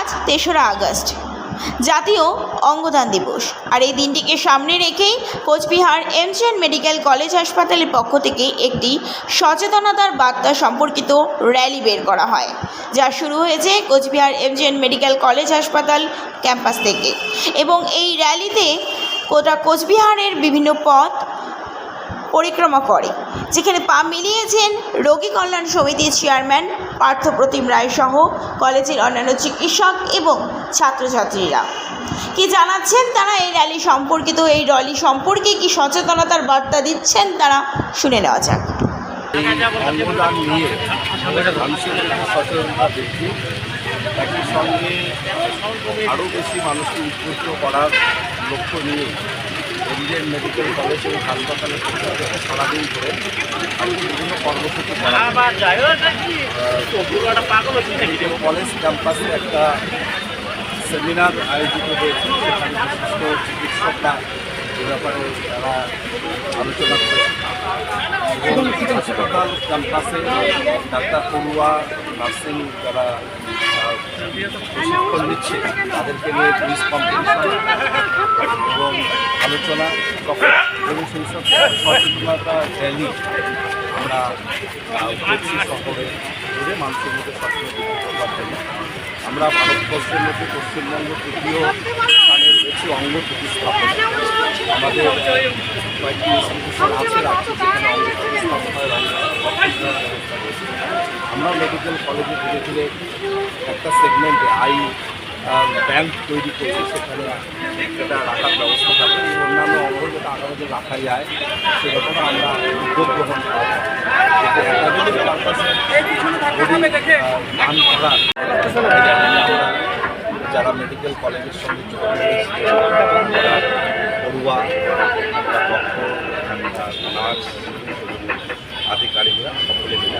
আজ ৩রা আগস্ট জাতীয় অঙ্গদান দিবস। আর এই দিনটিকে সামনে রেখেই কোচবিহার এমজেএন মেডিকেল কলেজ হাসপাতালের পক্ষ থেকে একটি সচেতনতার বার্তা সম্পর্কিত র্যালি বের করা হয়, যা শুরু হয়েছে কোচবিহার এমজেএন মেডিকেল কলেজ হাসপাতাল ক্যাম্পাস থেকে। এবং এই র্যালিতে গোটা কোচবিহারের বিভিন্ন পথ পরিক্রমা করে, যেখানে পা মিলিয়েছেন রোগী কল্যাণ সমিতির চেয়ারম্যান পার্থপ্রতিম রায় সহ কলেজের অন্যান্য চিকিৎসক এবং ছাত্রছাত্রীরা। কি জানাচ্ছেন তারা এই র্যালি সম্পর্কে কি সচেতনতার বার্তা দিচ্ছেন, তারা শুনে নেওয়া যাক। অঙ্গদান নিয়ে মানুষের সচেতনতা বৃদ্ধি, একই সঙ্গে আরও বেশি মানুষকে উদ্বুদ্ধ করার লক্ষ্য নিয়ে এমজেএন মেডিকেল কলেজ এবং হাসপাতালের পক্ষ থেকে সারাদিন ধরে বিভিন্ন কর্মসূচি করা মেডিকেল কলেজ ক্যাম্পাসে একটা সেমিনার আয়োজিত হয়েছে। সেখানে বিশিষ্ট চিকিৎসকরা এ ব্যাপারে তারা আলোচনা করেছে এবং হাসপাতাল ক্যাম্পাসে ডাক্তার পড়ুয়া, নার্সিং যারা প্রশিক্ষণ নিচ্ছে তাদেরকে নিয়ে কুইজ কম্পিটিশন এবং আলোচনা এবং সেই সব সচেতনতা র্যালি আমরা করছি শহরে ঘুরে মানুষের মধ্যে সচেতন করবার জন্য। আমরা ভারতবর্ষের মধ্যে পশ্চিমবঙ্গ তৃতীয় স্থানে রয়েছে অঙ্গ প্রতিস্থাপন। আমাদের কয়েকটি ইনস্টিটিউশন আছে রাজ্যে যেখানে অঙ্গ প্রতিস্থাপন হয়, ব্যবস্থা রয়েছে। আমরা মেডিকেল কলেজে ধীরে ধীরে একটা সেগমেন্টে ব্যাংক তৈরি করছি, সেখানে সেটা রাখার ব্যবস্থা থাকে। অন্যান্য অঙ্গ যেটা আগামী দিন রাখা যায় সেরকম আমরা উদ্যোগ গ্রহণ করা হয়। যারা মেডিকেল কলেজের সঙ্গে যুক্ত রয়েছে, পড়ুয়া, ডক্টর, নার্স, আধিকারিকরা সকলে মিলে